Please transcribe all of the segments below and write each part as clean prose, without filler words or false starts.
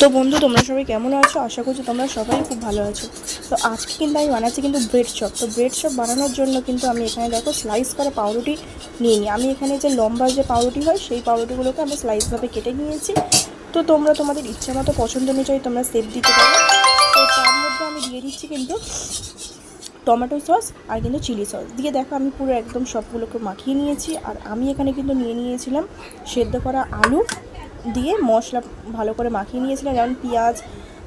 তো বন্ধু, তোমরা সবাই কেমন আছো? আশা করছি তোমরা সবাই খুব ভালো আছো। তো আজকে কিন্তু আমি বানাচ্ছি কিন্তু ব্রেড চপ। তো ব্রেড চপ বানানোর জন্য কিন্তু আমি এখানে দেখো স্লাইস করা পাউরুটি নিয়ে নিই। আমি এখানে যে লম্বা যে পাউরুটি হয় সেই পাউরুটিগুলোকে আমি স্লাইসভাবে কেটে নিয়েছি। তো তোমরা তোমাদের ইচ্ছা মতো পছন্দ অনুযায়ী তোমরা শেপ দিতে পারো। তো তার মধ্যে আমি দিয়ে দিচ্ছি কিন্তু টমেটো সস আর কিন্তু চিলি সস দিয়ে দেখো আমি পুরো একদম সবগুলোকে মাখিয়ে নিয়েছি। আর আমি এখানে কিন্তু নিয়ে নিয়েছিলাম সেদ্ধ করা আলু দিয়ে মশলা ভালো করে মাখিয়ে নিয়েছিলাম, যেমন পেঁয়াজ,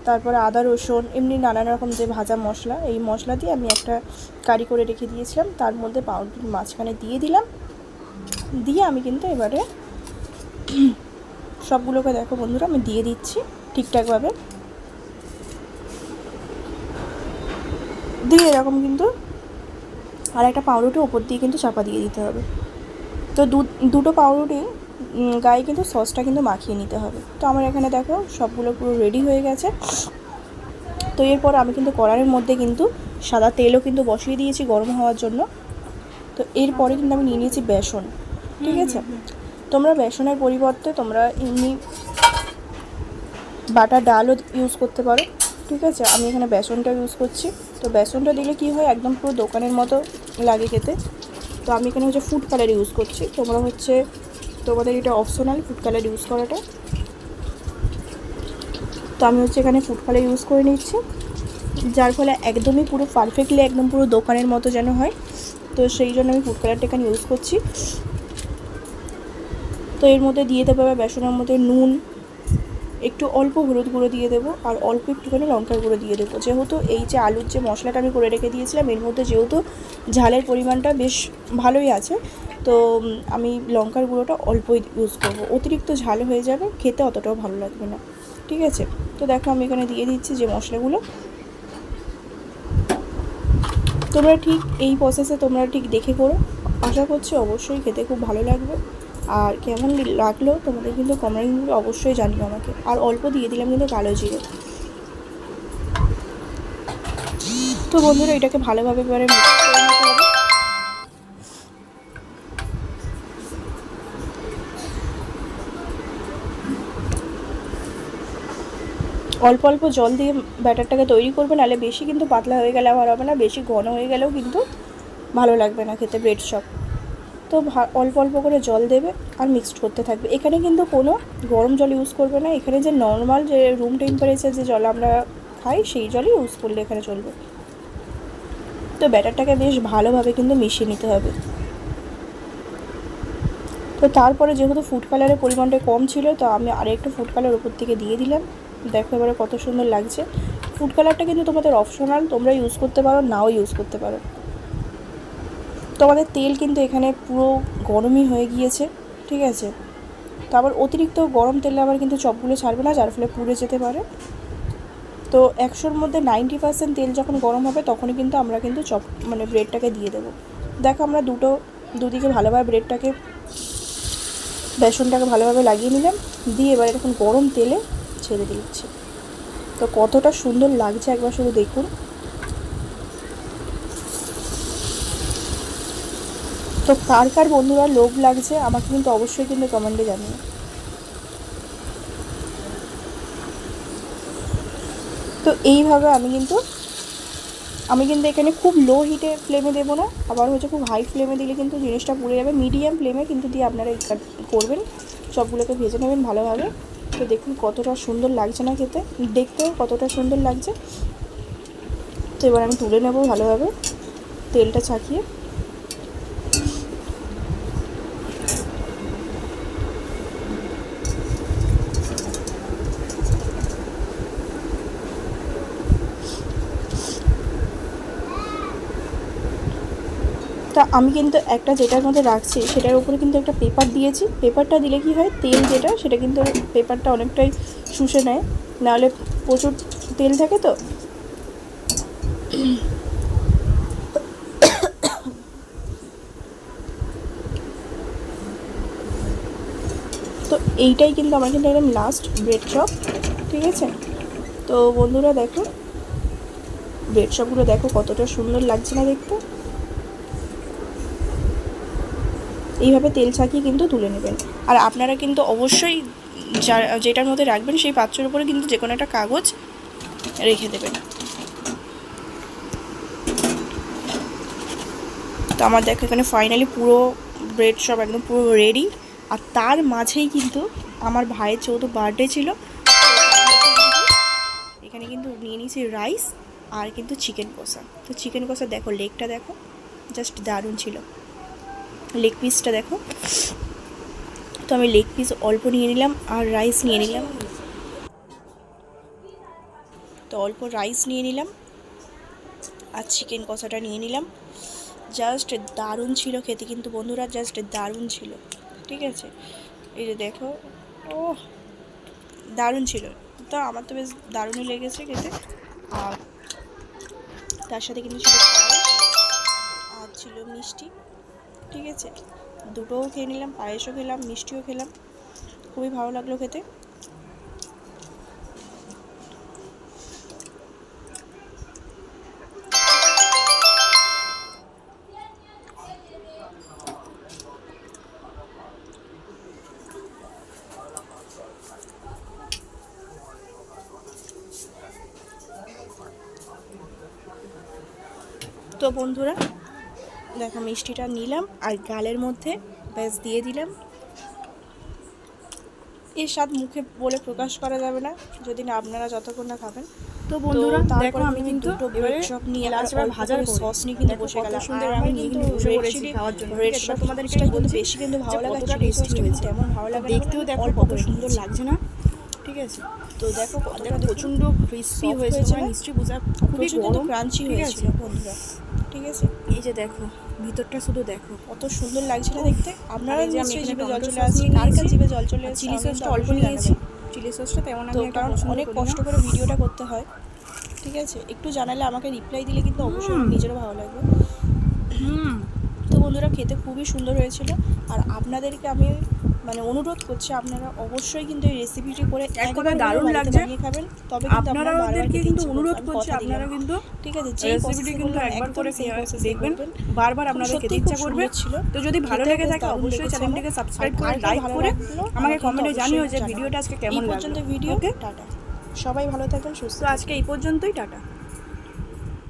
তারপরে আদা রসুন, এমনি নানান রকম যে ভাজা মশলা, এই মশলা দিয়ে আমি একটা কারি করে রেখে দিয়েছিলাম। তার মধ্যে পাউরুটির মাঝখানে দিয়ে দিলাম, দিয়ে আমি কিন্তু এবারে সবগুলোকে দেখো বন্ধুরা আমি দিয়ে দিচ্ছি ঠিকঠাকভাবে, দিয়ে এরকম কিন্তু আর একটা পাউরুটি ওপর দিয়ে কিন্তু চাপা দিয়ে দিতে হবে। তো দুটো পাউরুটি গায়ে কিন্তু সসটা কিন্তু মাখিয়ে নিতে হবে। তো আমার এখানে দেখো সবগুলো পুরো রেডি হয়ে গেছে। তো এরপর আমি কিন্তু কড়াইয়ের মধ্যে কিন্তু সাদা তেলও কিন্তু বসিয়ে দিয়েছি গরম হওয়ার জন্য। তো এরপরে কিন্তু আমি নিয়ে নিয়েছি বেসন, ঠিক আছে। তোমরা বেসনের পরিবর্তে তোমরা এমনি বাটা ডালও ইউজ করতে পারো, ঠিক আছে। আমি এখানে বেসনটা ইউজ করছি। তো বেসনটা দিলে কি হয়, একদম পুরো দোকানের মতো লাগে খেতে। তো আমি এখানে হচ্ছে ফুড কালার ইউজ করছি। তোমরা হচ্ছে তোমাদের এটা অপশনাল ফুড কালার ইউজ করাটা। তো আমি হচ্ছে এখানে ফুড কালার ইউজ করে নিচ্ছি, যার ফলে একদমই পুরো পারফেক্টলি একদম পুরো দোকানের মতো যেন হয়। তো সেই জন্য আমি ফুড কালারটা এখানে ইউজ করছি। তো এর মধ্যে দিয়ে দেবো বেসনের মধ্যে নুন, একটু অল্প হলুদ গুঁড়ো দিয়ে দেবো, আর অল্প একটুখানি লঙ্কার গুঁড়ো দিয়ে দেবো। যেহেতু এই যে আলুর যে মশলাটা আমি করে রেখে দিয়েছিলাম এর মধ্যে যেহেতু ঝালের পরিমাণটা বেশ ভালোই আছে, তো আমি লঙ্কার গুঁড়োটা অল্পই ইউজ করবো। অতিরিক্ত ঝাল হয়ে যাবে, খেতে অতটাও ভালো লাগবে না, ঠিক আছে। তো দেখো আমি এখানে দিয়ে দিচ্ছি যে মশলাগুলো। তোমরা ঠিক এই প্রসেসে তোমরা ঠিক দেখে করো, আশা করছি অবশ্যই খেতে খুব ভালো লাগবে। আর কেমন লাগলো তোমাদের কিন্তু কমেন্টগুলো অবশ্যই জানিও আমাকে। আর অল্প দিয়ে দিলাম কিন্তু কালো জিরে। তো বন্ধুরা এটাকে ভালোভাবে এবারে মিক্স করে নিতে হবে। অল্প অল্প জল দিয়ে ব্যাটারটাকে তৈরি করবে, নাহলে বেশি কিন্তু পাতলা হয়ে গেলে আবার হবে না, বেশি ঘন হয়ে গেলেও কিন্তু ভালো লাগবে না খেতে ব্রেড চপ। তো অল্প অল্প করে জল দেবে আর মিক্সড করতে থাকবে। এখানে কিন্তু কোনো গরম জল ইউজ করবে না, এখানে যে নর্মাল যে রুম টেম্পারেচার যে জল আমরা খাই সেই জলই ইউজ করলে এখানে চলবে। তো ব্যাটারটাকে বেশ ভালোভাবে কিন্তু মিশিয়ে নিতে হবে। তো তারপরে যেহেতু ফুড কালারের পরিমাণটা কম ছিল, তো আমি আরেকটু ফুড কালার উপর থেকে দিয়ে দিলাম। দেখো এবারে কত সুন্দর লাগছে। ফুড কালারটা কিন্তু তোমাদের অপশনাল, তোমরা ইউজ করতে পারো, নাও ইউজ করতে পারো। তোমাদের তেল কিন্তু এখানে পুরো গরমই হয়ে গিয়েছে, ঠিক আছে। তো আবার অতিরিক্ত গরম তেলে আবার কিন্তু চপগুলো ছাড়বে না, যার ফলে পুড়ে যেতে পারে। তো 100-র মধ্যে 90% তেল যখন গরম হবে তখনই কিন্তু আমরা কিন্তু চপ মানে ব্রেডটাকে দিয়ে দেবো। দেখো আমরা দুদিকে ভালোভাবে ব্রেডটাকে বেসনটাকে ভালোভাবে লাগিয়ে নিলাম, দিয়ে এবার এখন গরম তেলে ছেড়ে দিচ্ছি। তো কতটা সুন্দর লাগছে একবার শুধু দেখুন। তো কার কার বন্ধুরা লোভ লাগছে আমাকে কিন্তু অবশ্যই কিন্তু কমেন্টে জানিও। তো এইভাবে আমি কিন্তু এখানে খুব লো হিটে ফ্লেমে দেবো না, আবার হচ্ছে খুব হাই ফ্লেমে দিলে কিন্তু জিনিসটা পুড়ে যাবে। মিডিয়াম ফ্লেমে কিন্তু দিয়ে আপনারা করবেন, সবগুলোকে ভেজে নেবেন ভালোভাবে। তো দেখুন কতটা সুন্দর লাগছে না খেতে, দেখতেও কতটা সুন্দর লাগছে। তো এবার আমি তুলে নেব ভালোভাবে তেলটা ছাকিয়ে। তা আমি কিন্তু একটা যেটার মধ্যে রাখছি সেটার উপরে কিন্তু একটা পেপার দিয়েছি। পেপারটা দিলে কি হয়, তেল যেটা সেটা কিন্তু পেপারটা অনেকটাই শুষে নেয়, নাহলে প্রচুর তেল থাকে। তো এইটাই কিন্তু আমার কিন্তু একদম লাস্ট ব্রেড চপ, ঠিক আছে। তো বন্ধুরা দেখো ব্রেড চপগুলো দেখো কতটা সুন্দর লাগছে না দেখতে। এইভাবে তেল ছাকিয়ে কিন্তু তুলে নেবেন। আর আপনারা কিন্তু অবশ্যই যেটার মধ্যে রাখবেন সেই পাত্রের উপরে কিন্তু যে কোনো একটা কাগজ রেখে দেবেন। তো আমার দেখো এখানে ফাইনালি পুরো ব্রেড চপ একদম পুরো রেডি। আর তার মাঝেই কিন্তু আমার ভাইয়ের যেহেতু বার্থডে ছিল, এখানে কিন্তু নিয়ে নিয়েছি রাইস আর কিন্তু চিকেন কষা। তো চিকেন কষা দেখো, লেগটা দেখো, জাস্ট দারুণ ছিল। লেগ পিসটা দেখো, তো আমি লেগ পিস অল্প নিয়ে নিলাম আর রাইস নিয়ে নিলাম। তো অল্প রাইস নিয়ে নিলাম আর চিকেন কষাটা নিয়ে নিলাম। জাস্ট দারুণ ছিল খেতে কিন্তু বন্ধুরা, জাস্ট দারুণ ছিল। ঠিক আছে, এই যে দেখো, ও দারুণ ছিল। তো আমার তো বেশ দারুণই লেগেছে খেতে। আর তার সাথে কিন্তু ছিল পায়েস আর ছিল মিষ্টি। ঠিক আছে, দুটোও খেয়ে নিলাম, পায়েসও খেলাম, মিষ্টিও খেলাম, খুবই ভালো লাগলো খেতে। তো বন্ধুরা দেখো, মিষ্টিটা নিলাম আর গালের মধ্যে ব্যাস দিয়ে দিলাম। এর স্বাদ মুখে বলে প্রকাশ করা যাবে না যদি না আপনারা যতক্ষণ না খাবেন। তো বন্ধুরা দেখো, তারপরে আমি কিন্তু ব্রেড চপ নিয়ে লাস্টবার ভাজার সস নিয়ে কিন্তু বসে গেলাম। সুন্দর আমি নিয়ে কিন্তু বসে পড়েছি খাওয়ার জন্য। ব্রেড চপ তোমাদেরকে কিন্তু বেশি কিন্তু ভালো লাগে, কতটা টেস্টি হয়েছে, তেমন ভালো লাগে দেখতেও দেখো কত সুন্দর লাগছে না। ঠিক আছে, তো দেখো দেখো প্রচণ্ড ক্রিস্পি হয়েছে, তোমরা নিশ্চয়ই বোঝা, খুবই গরম ক্রাঞ্চি হয়েছিল বন্ধুরা। ঠিক আছে, এই যে দেখো ভিতরটা শুধু দেখো কত সুন্দর লাগছে না দেখতে। আপনারা যে আমি নিশ্চয়ই এখানে জিভে জল টমেটো চলে সস আসছে, নিয়ে কার কার নিয়েছি, জিভে জল চলে আসছে। চিলি সসটা অল্প নিয়েছি, চিলি সসটা তেমন তো আমি একটা কারণ পছন্দ অনেক করি কষ্ট না। করে ভিডিওটা করতে হয়। ঠিক আছে, একটু জানালে আমাকে রিপ্লাই দিলে কিন্তু অবশ্যই আমার নিজেরও ভালো লাগবে। তো বন্ধুরা খেতে খুবই সুন্দর হয়েছিল। আর আপনাদেরকে আমি মানে অনুরোধ করছি, আপনারা অবশ্যই কিন্তু এই রেসিপিটি করে এক কথা দারুণ লাগছে বানিয়ে খাবেন, তবে কিন্তু আপনারা আপনাদেরকে কিন্তু অনুরোধ করছি, আপনারা কিন্তু ঠিক আছে যে রেসিপিটি কিন্তু একবার করে দেখবেন, বারবার আপনাদের খেতে ইচ্ছা করবে। তো যদি ভালো লেগে থাকে অবশ্যই চ্যানেলটিকে সাবস্ক্রাইব করে লাইক করে আমাকে কমেন্টে জানিও যে ভিডিওটা আজকে কেমন লাগলো। এই পর্যন্ত ভিডিও, টাটা, সবাই ভালো থাকবেন, সুস্থ। তো আজকে এই পর্যন্তই, টাটা।